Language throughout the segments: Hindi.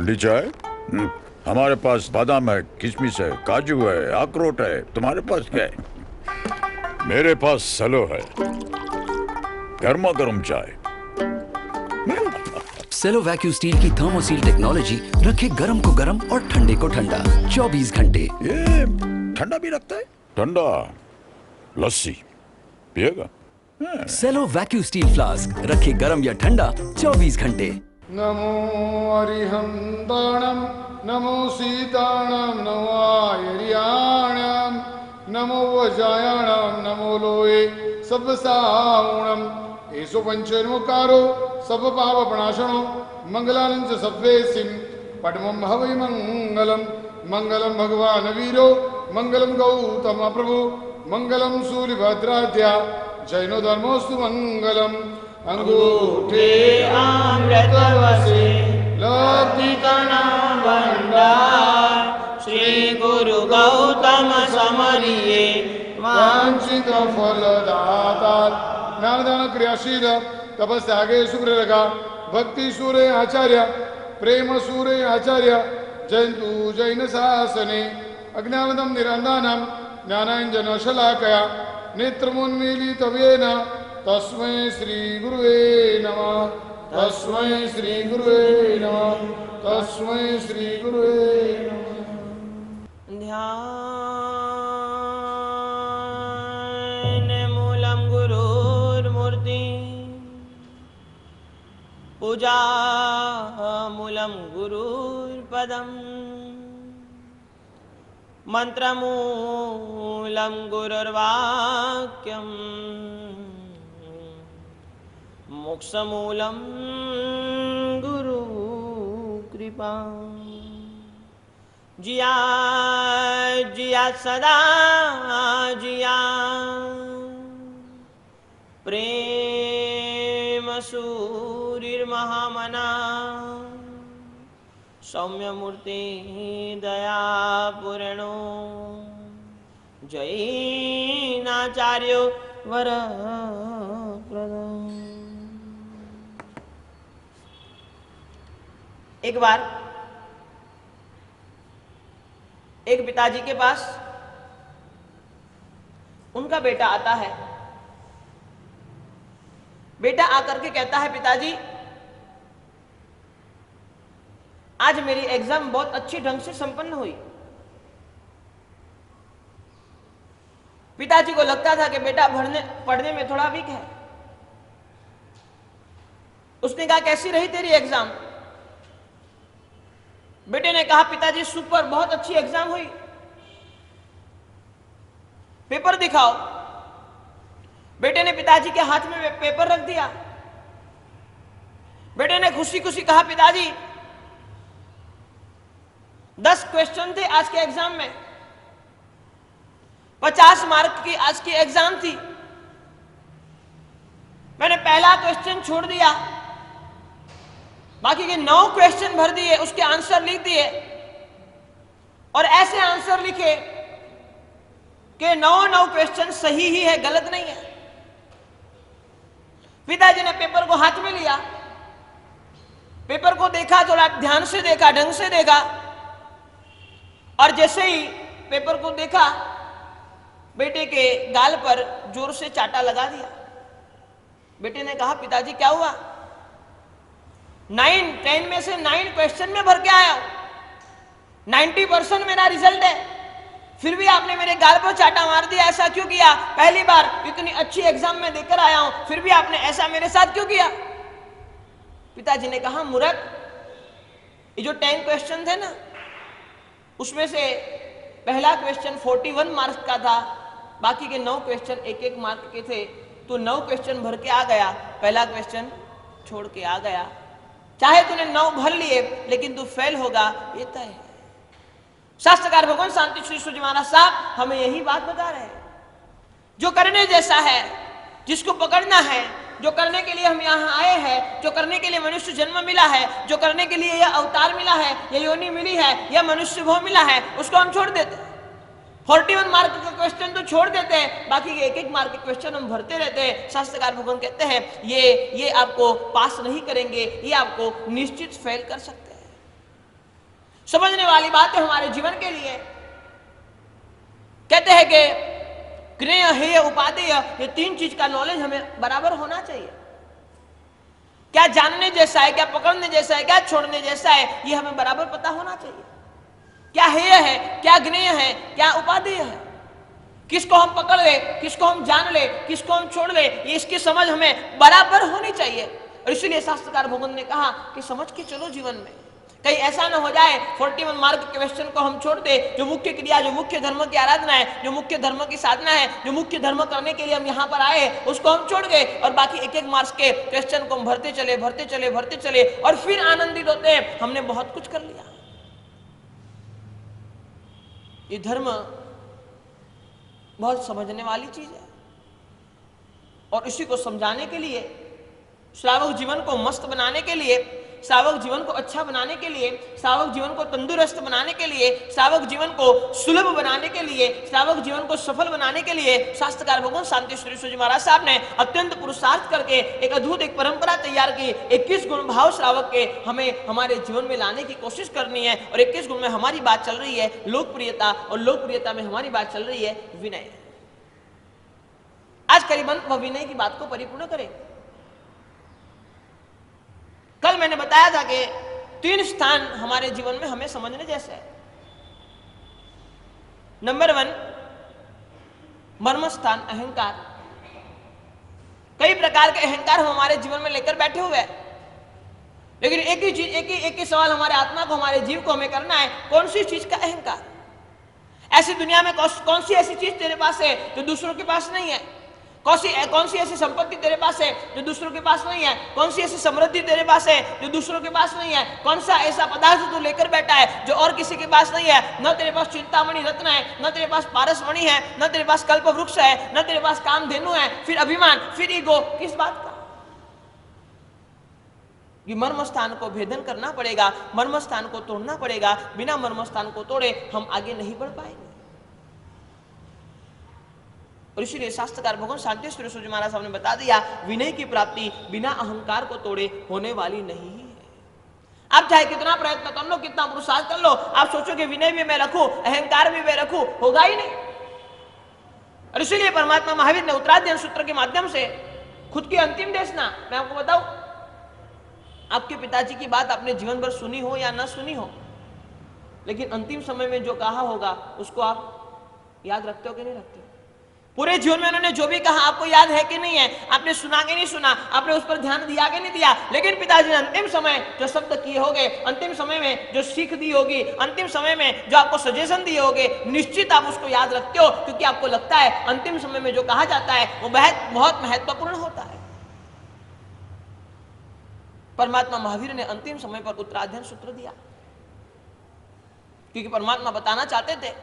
ठंडी चाय? हमारे पास बादाम है, किशमिश है, काजू है, अखरोट है। तुम्हारे पास क्या है? मेरे पास सेलो है, गर्मा गर्म चाय। सेलो वैक्यू स्टील की थर्मोसील टेक्नोलॉजी रखे गर्म को गर्म और ठंडे को ठंडा 24 घंटे। ये ठंडा भी रखता है? ठंडा लस्सी पिएगा? सेलो वैक्यू स्टील फ्लास्क रखे गर्म या ठंडा 24 घंटे। नमो अरिहंताणं नमो सीताणं नमो आयर्याणं नमो वजायाणं नमो लोये सब्बसावणं एषो पंचेर्मुकारो सब पाप प्रणाशनो मंगलानं च सब्वेसिं पद्मं हवै मंगलम मंगलम भगवान वीरो मंगलम गौतम प्रभु मंगलम सूर्यभद्राद्या जैनो धर्मोस्तु मंगलम अंगूठे अमृतवसे लब्धिकणा भंडार श्री गुरु गौतम समरिये वांछित फलदाता ज्ञानदान क्रियाशील तपस्यागे सुग्रलगा भक्ति सूर्य आचार्य प्रेम सूर्य आचार्य जयंतु जैन शासने अज्ञानदम निरंदानम ज्ञानांजन शलाकया नेत्रमुन्मीलितव्येन तस्मै श्री गुरुवे नमः तस्मै श्री गुरुवे नमः तस्मै श्री गुरुवे नमः। ध्यान मूलम गुरुर्मूर्ति पूजा मूलम गुरुर्पदम मंत्रमूलम गुरुर्वाक्यम मोक्षमूलम गुरु कृपा। जिया जिया सदा जिया प्रेम सूरिर्महामना सौम्य मूर्ति दया पुरणो जैनाचार्यो वर एक बार एक पिताजी के पास उनका बेटा आता है। बेटा आकर के कहता है, पिताजी आज मेरी एग्जाम बहुत अच्छी ढंग से संपन्न हुई। पिताजी को लगता था कि बेटा पढ़ने में थोड़ा वीक है। उसने कहा, कैसी रही तेरी एग्जाम? बेटे ने कहा, पिताजी सुपर, बहुत अच्छी एग्जाम हुई। पेपर दिखाओ। बेटे ने पिताजी के हाथ में पेपर रख दिया। बेटे ने खुशी खुशी कहा, पिताजी 10 क्वेश्चन थे आज के एग्जाम में, 50 मार्क की आज की एग्जाम थी। मैंने पहला क्वेश्चन छोड़ दिया, बाकी के 9 क्वेश्चन भर दिए, उसके आंसर लिख दिए और ऐसे आंसर लिखे कि 9 क्वेश्चन सही ही है, गलत नहीं है। पिताजी ने पेपर को हाथ में लिया, पेपर को देखा, थोड़ा ध्यान से देखा, ढंग से देखा, और जैसे ही पेपर को देखा, बेटे के गाल पर जोर से चाटा लगा दिया। बेटे ने कहा, पिताजी क्या हुआ? 10 में से 9 क्वेश्चन में भर के आया, 90% मेरा रिजल्ट है, फिर भी आपने मेरे गाल पर चाटा मार दिया। ऐसा क्यों किया? पहली बार इतनी अच्छी एग्जाम में देकर आया हूं, फिर भी आपने ऐसा मेरे साथ क्यों किया? पिताजी ने कहा, मूर्ख, ये जो 10 क्वेश्चन थे ना, उसमें से पहला क्वेश्चन 41 मार्क्स का था, बाकी के 9 क्वेश्चन 1-1 मार्क के थे। तो 9 क्वेश्चन भर के आ गया, पहला क्वेश्चन छोड़ के आ गया। चाहे तूने 9 भर लिए, लेकिन तू फेल होगा, ये तय है। शास्त्रकार भगवान शांति श्री सूजी महाराज साहब हमें यही बात बता रहे हैं। जो करने जैसा है, जिसको पकड़ना है, जो करने के लिए हम यहाँ आए हैं, जो करने के लिए मनुष्य जन्म मिला है, जो करने के लिए यह अवतार मिला है, यह योनि मिली है, यह मनुष्य भव मिला है, उसको हम छोड़ देते हैं। 41 मार्क के क्वेश्चन तो छोड़ देते हैं, बाकी के 1-1 मार्क के क्वेश्चन हम भरते रहते हैं। शास्त्रकार भगवान कहते हैं ये आपको पास नहीं करेंगे, ये आपको निश्चित फेल कर सकते हैं। समझने वाली बात है हमारे जीवन के लिए। कहते हैं कि क्रिया हेय उपादेय, ये तीन चीज का नॉलेज हमें बराबर होना चाहिए। क्या जानने जैसा है, क्या पकड़ने जैसा है, क्या छोड़ने जैसा है, ये हमें बराबर पता होना चाहिए। क्या हेय है, क्या ज्ञेय है, क्या उपादेय है, किसको हम पकड़ ले, किसको हम जान ले, किसको हम छोड़ ले, ये इसकी समझ हमें बराबर होनी चाहिए। और इसीलिए शास्त्रकार भगवान ने कहा कि समझ के चलो जीवन में, कहीं ऐसा ना हो जाए 41 मार्क के क्वेश्चन को हम छोड़ दे, जो मुख्य क्रिया, जो मुख्य धर्म की आराधना है, जो मुख्य धर्म की साधना है, जो मुख्य धर्म करने के लिए हम यहाँ पर आए, उसको हम छोड़ गए और बाकी एक एक मार्क्स के क्वेश्चन को हम भरते चले भरते चले भरते चले और फिर आनंदित होते हैं हमने बहुत कुछ कर लिया। ये धर्म बहुत समझने वाली चीज है और इसी को समझाने के लिए, श्रावक जीवन को मस्त बनाने के लिए, श्रावक जीवन को अच्छा बनाने के लिए, श्रावक जीवन को तंदुरुस्त बनाने के लिए, श्रावक जीवन को सुलभ बनाने के लिए, श्रावक जीवन को सफल बनाने के लिए शास्त्रकार भगवान शांति श्री जी महाराज साहब ने अत्यंत पुरुषार्थ करके एक अद्भुत एक परंपरा तैयार की। 21 गुण भाव श्रावक के हमें हमारे जीवन में लाने की कोशिश करनी है और 21 गुण में हमारी बात चल रही है लोकप्रियता, और लोकप्रियता में हमारी बात चल रही है विनय। आज करीबन वह विनय की बात को परिपूर्ण करें। कल मैंने बताया था कि 3 स्थान हमारे जीवन में हमें समझने जैसे है। नंबर 1 मर्म स्थान अहंकार। कई प्रकार के अहंकार हम हमारे जीवन में लेकर बैठे हुए हैं, लेकिन एक ही चीज, एक ही सवाल हमारे आत्मा को, हमारे जीव को हमें करना है, कौन सी चीज का अहंकार? ऐसी दुनिया में कौन सी ऐसी चीज तेरे पास है जो दूसरों के पास नहीं है? कौन सी ऐसी संपत्ति तेरे पास है जो दूसरों के पास नहीं है? कौन सी ऐसी समृद्धि तेरे पास है जो दूसरों के पास नहीं है? कौन सा ऐसा पदार्थ तू लेकर बैठा है जो और किसी के पास नहीं है? न तेरे पास चिंतामणि रत्न है, न तेरे पास पारसमणि है, न तेरे पास कल्प वृक्ष है, न तेरे पास कामधेनु है, फिर अभिमान, फिर ईगो, किस बात का? ये मर्म स्थान को भेदन करना पड़ेगा, मर्म स्थान को तोड़ना पड़ेगा। बिना मर्म स्थान को तोड़े हम आगे नहीं बढ़ पाएंगे। और इसीलिए शास्त्रकार भगवान शांति श्री सूर्य महाराज साहब ने बता दिया, विनय की प्राप्ति बिना अहंकार को तोड़े होने वाली नहीं है। आप चाहे कितना प्रयत्न कर लो, कितना पुरुषार्थ कर लो, आप सोचो कि विनय भी मैं रखूं, अहंकार भी मैं रखूं, होगा ही नहीं। और इसीलिए परमात्मा महावीर ने उत्तराध्ययन सूत्र के माध्यम से खुद की अंतिम देशना, मैं आपको बताऊं, आपके पिताजी की बात आपने जीवन भर सुनी हो या ना सुनी हो, लेकिन अंतिम समय में जो कहा होगा उसको आप याद रखते हो कि नहीं रखते हो? पूरे जीवन में उन्होंने जो भी कहा आपको याद है कि नहीं है? आपने सुना कि नहीं सुना? आपने उस पर ध्यान दिया कि नहीं दिया? लेकिन पिताजी ने अंतिम समय जो शब्द किए होंगे, अंतिम समय में जो सीख दी होगी, अंतिम समय में जो आपको सजेशन दिए होंगे, निश्चित आप उसको याद रखते हो, क्योंकि आपको लगता है अंतिम समय में जो कहा जाता है वो बहुत महत्वपूर्ण होता है। परमात्मा महावीर ने अंतिम समय पर उत्तराध्ययन सूत्र दिया, क्योंकि परमात्मा बताना चाहते थे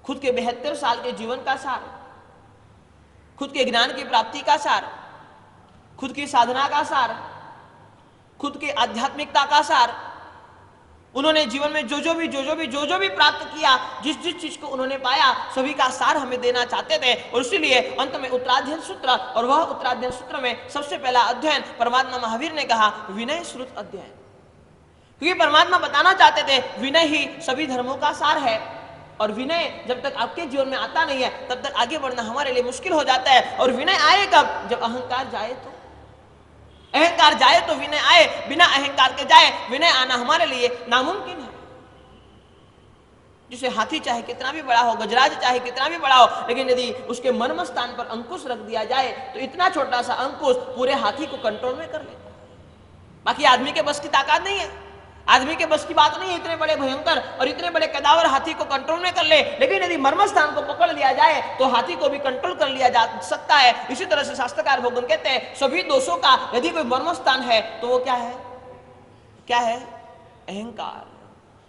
खुद के 72 साल के जीवन का सार, खुद के ज्ञान की प्राप्ति का सार, खुद की साधना का सार, खुद की आध्यात्मिकता का सार, उन्होंने जीवन में जो जो भी प्राप्त किया, जिस चीज को उन्होंने पाया, सभी का सार हमें देना चाहते थे। और इसीलिए अंत में उत्तराध्ययन सूत्र, और वह उत्तराध्ययन सूत्र में सबसे पहला अध्ययन परमात्मा महावीर ने कहा विनय श्रुत अध्ययन, क्योंकि परमात्मा बताना चाहते थे विनय ही सभी धर्मों का सार है। और विनय जब तक आपके जीवन में आता नहीं है तब तक आगे बढ़ना हमारे लिए मुश्किल हो जाता है। और विनय आए कब? जब अहंकार जाए तो। अहंकार जाए तो विनय आए, बिना अहंकार के जाए विनय आना हमारे लिए नामुमकिन है। जिसे हाथी चाहे कितना भी बड़ा हो, गजराज चाहे कितना भी बड़ा हो, लेकिन यदि उसके मर्म स्थान पर अंकुश रख दिया जाए तो इतना छोटा सा अंकुश पूरे हाथी को कंट्रोल में कर लेता है। बाकी आदमी के बस की ताकत नहीं है, आदमी के बस की बात नहीं है इतने बड़े भयंकर और इतने बड़े कदावर हाथी को कंट्रोल में कर ले। लेकिन यदि मर्म स्थान को पकड़ लिया जाए तो हाथी को भी कंट्रोल कर लिया जा सकता है। इसी तरह से शास्त्रकार भगवान कहते हैं सभी दोषों का यदि कोई मर्म स्थान है तो वो क्या है? क्या है? अहंकार।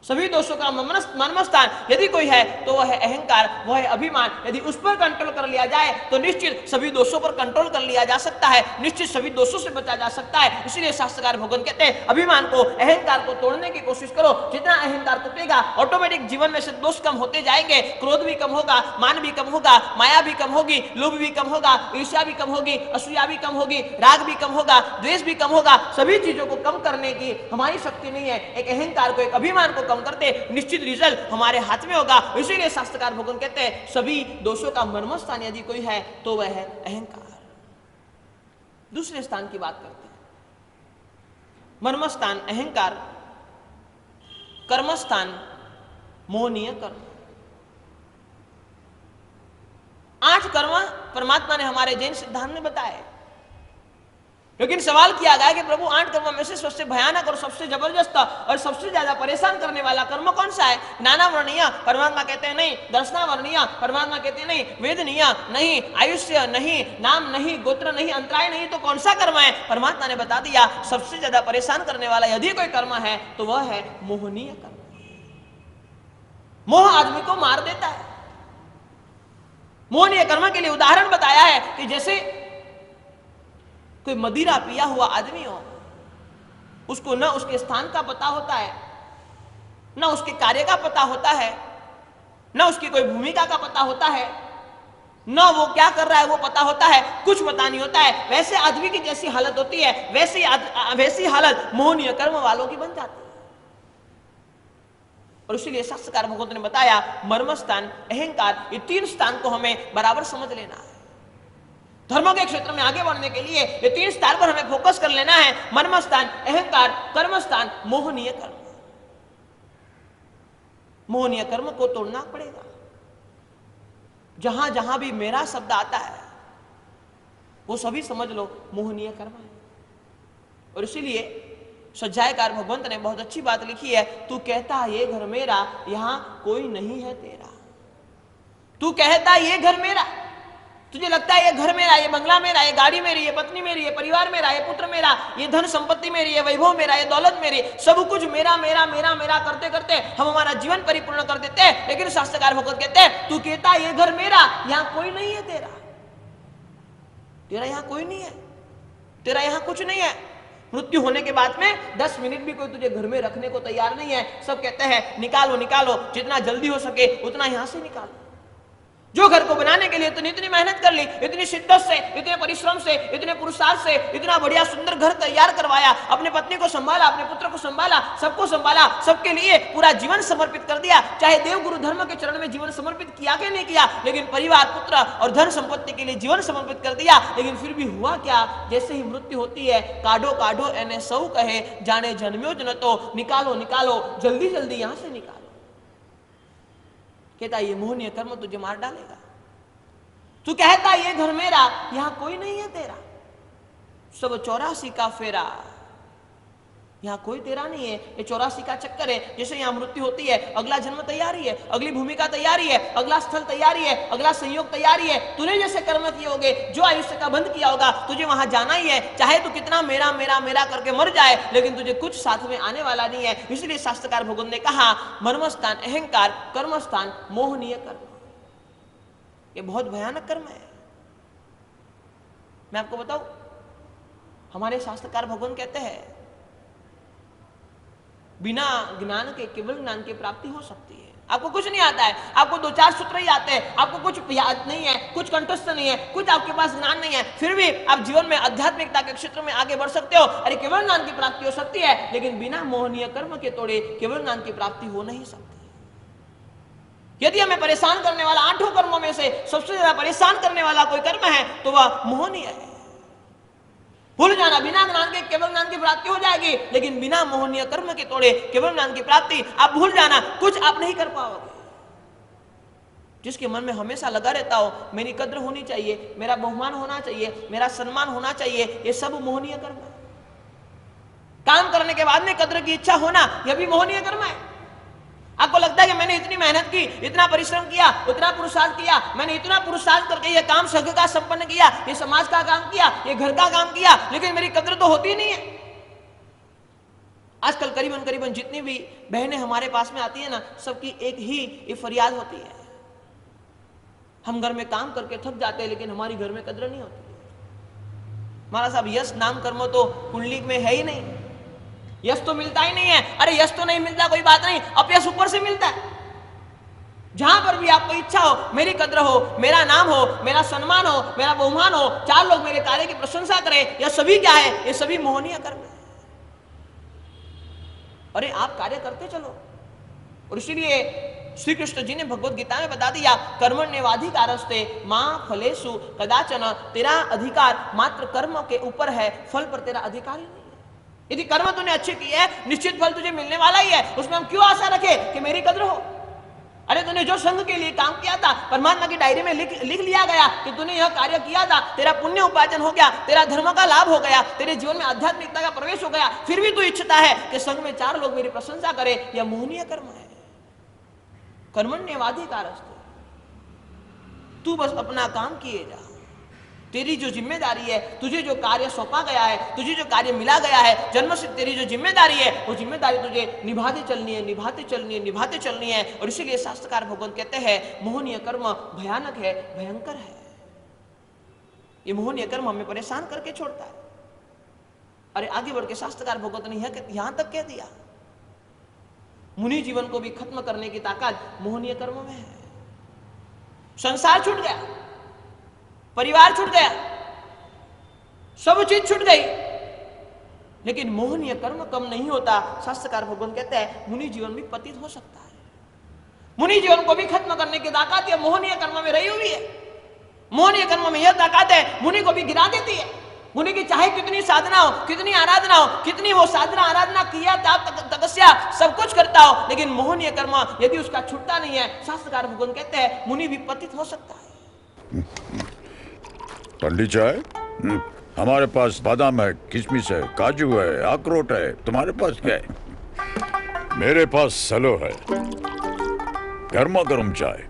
सभी दोषों का मर्मस्थान यदि कोई है तो वह है अहंकार, वह है अभिमान। यदि उस पर कंट्रोल कर लिया जाए तो निश्चित सभी दोषों पर कंट्रोल कर लिया जा सकता है, निश्चित सभी दोषों से बचा जा सकता है। इसलिए शास्त्रकार भगवान कहते हैं अभिमान को, अहंकार को तोड़ने की कोशिश करो। जितना अहंकार टूटेगा ऑटोमेटिक जीवन में से दोष कम होते जाएंगे, क्रोध भी कम होगा, मान भी कम होगा, माया भी कम होगी, लोभ भी कम होगा, ईर्ष्या भी कम होगी, असूया भी कम होगी, राग भी कम होगा, द्वेष भी कम होगा। सभी चीजों को कम करने की हमारी शक्ति नहीं है। एक अहंकार को, एक अभिमान को कम करते निश्चित रिजल्ट हमारे हाथ में होगा। इसीलिए शास्त्रकार भगवान कहते हैं सभी दोषों का मर्मस्थान यदि कोई है तो वह है अहंकार। दूसरे स्थान की बात करते हैं। मर्मस्थान अहंकार, कर्मस्थान मोहनीय कर्म। 8 कर्म परमात्मा ने हमारे जैन सिद्धांत में बताए, लेकिन सवाल किया गया कि प्रभु 8 कर्म में से सबसे भयानक और सबसे जबरदस्त और सबसे ज्यादा परेशान करने वाला कर्म कौन सा है? नाना वर्णीय, परमात्मा कहते हैं नहीं। दर्शना वर्णीय, परमात्मा कहते हैं नहीं। वेदनीय नहीं, आयुष्य नहीं, नाम नहीं, गोत्र नहीं, अंतराय नहीं, तो कौन सा कर्म है? परमात्मा ने बता दिया सबसे ज्यादा परेशान करने वाला यदि कोई कर्म है तो वह है मोहनीय कर्म। मोह आदमी को मार देता है। मोहनीय कर्म के लिए उदाहरण बताया है कि जैसे कोई मदिरा पिया हुआ आदमी हो, उसको न उसके स्थान का पता होता है, न उसके कार्य का पता होता है, न उसकी कोई भूमिका का पता होता है, न वो क्या कर रहा है वो पता होता है, कुछ पता नहीं होता है। वैसे आदमी की जैसी हालत होती है वैसी हालत मोहनीय कर्म वालों की बन जाती है। और इसीलिए शास्त्रकार भगवत ने बताया मर्मस्थान, अहंकार, ये 3 स्थान को हमें बराबर समझ लेना है। धर्मों के क्षेत्र में आगे बढ़ने के लिए ये 3 स्थान पर हमें फोकस कर लेना है। मर्मस्थान, अहंकार, कर्मस्थान, मोहनीय कर्म। मोहनीय कर्म को तोड़ना पड़ेगा। जहां जहां भी मेरा शब्द आता है वो सभी समझ लो मोहनीय कर्म है। और इसीलिए सज्जायकार भगवंत ने बहुत अच्छी बात लिखी है, तू कहता ये घर मेरा, यहां कोई नहीं है तेरा। तू कहता ये घर मेरा, तुझे लगता है ये घर मेरा, ये बंगला मेरा, ये गाड़ी मेरी, ये पत्नी मेरी, ये परिवार मेरा, ये पुत्र मेरा, ये धन संपत्ति मेरी, ये वैभव मेरा, ये दौलत मेरी, सब कुछ मेरा मेरा मेरा मेरा करते करते हम हमारा जीवन परिपूर्ण कर देते हैं। लेकिन शास्त्रकार भगवत कहते हैं तू कहता ये घर मेरा, यहां कोई नहीं है तेरा। तेरा यहां कोई नहीं है, तेरा यहां कुछ नहीं है। मृत्यु होने के बाद में 10 मिनट भी कोई तुझे घर में रखने को तैयार नहीं है। सब कहते हैं निकालो निकालो, जितना जल्दी हो सके उतना यहां से निकालो। जो घर को बनाने के लिए इतनी मेहनत कर ली, इतनी शिद्दत से, इतने परिश्रम से, इतने पुरुषार्थ से इतना बढ़िया सुंदर घर तैयार करवाया, अपने पत्नी को संभाला, अपने पुत्र को संभाला, सबको संभाला, सबके लिए पूरा जीवन समर्पित कर दिया। चाहे देव गुरु धर्म के चरण में जीवन समर्पित किया कि नहीं किया, लेकिन परिवार, पुत्र और धन संपत्ति के लिए जीवन समर्पित कर दिया। लेकिन फिर भी हुआ क्या? जैसे ही मृत्यु होती है, काढ़ो काढ़ो एने सौ कहे, जाने जन्म्यो जन तो, निकालो निकालो, जल्दी जल्दी यहां से निकालो। कहता ये मोहनीय कर्म तुझे मार डालेगा। तू कहता ये घर मेरा, यहां कोई नहीं है तेरा, सब 84 का फेरा, यहां कोई तेरा नहीं है। ये 84 का चक्कर है। जैसे यहां मृत्यु होती है, अगला जन्म तैयारी है, अगली भूमिका तैयारी है, अगला स्थल तैयारी है, अगला संयोग तैयारी है। तूने जैसे कर्म किए होगे, जो आयुष्य का बंद किया होगा, तुझे वहां जाना ही है। चाहे तू कितना मेरा मेरा मेरा करके मर जाए, लेकिन तुझे कुछ साथ में आने वाला नहीं है। इसलिए शास्त्रकार भगवान ने कहा मर्मस्थान अहंकार, कर्मस्थान मोहनीय कर्म। ये बहुत भयानक कर्म है। मैं आपको बताऊं, हमारे शास्त्रकार भगवान कहते हैं बिना ज्ञान के केवल ज्ञान की प्राप्ति हो सकती है। आपको कुछ नहीं आता है, आपको 2-4 सूत्र ही आते हैं, आपको कुछ याद नहीं है, कुछ कंठस्थ नहीं है, कुछ आपके पास ज्ञान नहीं है, फिर भी आप जीवन में आध्यात्मिकता के क्षेत्र में आगे बढ़ सकते हो। अरे केवल ज्ञान की प्राप्ति हो सकती है, लेकिन बिना मोहनीय कर्म के तोड़े केवल ज्ञान की प्राप्ति हो नहीं सकती। यदि हमें परेशान करने वाला 8 कर्मों में से सबसे ज्यादा परेशान करने वाला कोई कर्म है तो वह मोहनीय है। भूल जाना, बिना ज्ञान के केवल ज्ञान की प्राप्ति हो जाएगी, लेकिन बिना मोहनीय कर्म के तोड़े केवल ज्ञान की प्राप्ति आप भूल जाना, कुछ आप नहीं कर पाओगे। जिसके मन में हमेशा लगा रहता हो मेरी कद्र होनी चाहिए, मेरा बहुमान होना चाहिए, मेरा सम्मान होना चाहिए, ये सब मोहनीय कर्म है। काम करने के बाद में कद्र की इच्छा होना, यह भी मोहनीय कर्म है। आपको लगता है कि मैंने इतनी मेहनत की, इतना परिश्रम किया, उतना पुरुषार्थ किया, मैंने इतना पुरुषार्थ करके ये काम सघ का संपन्न किया, ये समाज का काम किया, ये घर का काम किया, लेकिन मेरी कद्र तो होती नहीं है। आजकल करीबन करीबन जितनी भी बहनें हमारे पास में आती है ना, सबकी एक ही ये फरियाद होती है, हम घर में काम करके थक जाते हैं लेकिन हमारी घर में कदर नहीं होती। हमारा साहब यश नाम कर्म तो कुंडली में है ही नहीं, यश तो मिलता ही नहीं है। अरे यश तो नहीं मिलता कोई बात नहीं, अपयश ऊपर से मिलता है। जहां पर भी आपको इच्छा हो, मेरी कद्र हो, मेरा नाम हो, मेरा सम्मान हो, मेरा बहुमान हो, चार लोग मेरे कार्य की प्रशंसा करें, यह सभी क्या है? ये सभी मोहनीय कर्म है। अरे आप कार्य करते चलो। और इसीलिए श्री कृष्ण जी ने भगवत गीता में बता दिया, कर्मण्येवाधिकारस्ते मां फलेषु कदाचन, तेरा अधिकार मात्र कर्म के ऊपर है, फल पर तेरा अधिकार ही नहीं है। यदि कर्म तूने अच्छे किए हैं, निश्चित फल तुझे मिलने वाला ही है, उसमें हम क्यों आशा रखे कि मेरी कद्र हो। अरे तूने जो संघ के लिए काम किया था, परमात्मा की डायरी में लिख लिया गया कि तूने यह कार्य किया था, तेरा पुण्य उपार्जन हो गया, तेरा धर्म का लाभ हो गया, तेरे जीवन में आध्यात्मिकता का प्रवेश हो गया, फिर भी तू इच्छता है कि संघ में चार लोग मेरी प्रशंसा करें, यह मोहनीय कर्म है। कर्मण्येवाधिकारस्ते, तू बस अपना काम किए जा। तेरी जो जिम्मेदारी है, तुझे जो कार्य सौंपा गया है, तुझे जो कार्य मिला गया है, जन्म से तेरी जो जिम्मेदारी है, वो जिम्मेदारी तुझे निभाते चलनी है, निभाते चलनी है, निभाते चलनी है। और इसीलिए शास्त्रकार भगवान कहते हैं, मोहनीय कर्म भयानक है, भयंकर है। ये मोहनीय कर्म हमें परेशान करके छोड़ता है। अरे आगे बढ़ के शास्त्रकार भगवत ने यहां तक कह दिया, मुनि जीवन को भी खत्म करने की ताकत मोहनीय कर्म में है। संसार छूट गया, परिवार छूट गया, सब चीज छूट गई, लेकिन मोहनीय कर्म कम नहीं होता। शास्त्रकार भगवान कहते हैं, मुनि जीवन भी पतित हो सकता है। मुनि जीवन को भी खत्म करने की ताकत यह मोहनीय कर्म में रही हुई है। मोहनीय कर्म में यह ताकत है, मुनि को भी गिरा देती है। मुनि की चाहे कितनी साधना हो, कितनी आराधना हो, कितनी वो साधना आराधना किया तपस्या सब कुछ करता हो, लेकिन मोहनीय कर्म यदि उसका छूटता नहीं है, शास्त्रकार भगवान कहते हैं, मुनि भी पतित हो सकता है। ठंडी चाय? हमारे पास बादाम है, किशमिश है, काजू है, अखरोट है। तुम्हारे पास क्या है? मेरे पास सलो है, गर्मा गर्म चाय।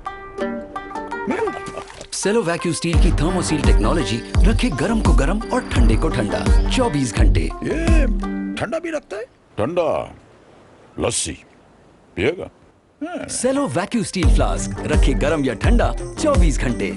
सेलो वैक्यूम स्टील की थर्मोसील टेक्नोलॉजी रखे गर्म को गर्म और ठंडे को ठंडा 24 घंटे। ये ठंडा भी रखता है? ठंडा लस्सी पिएगा? सेलो वैक्यूम स्टील फ्लास्क रखे गर्म या ठंडा 24 घंटे।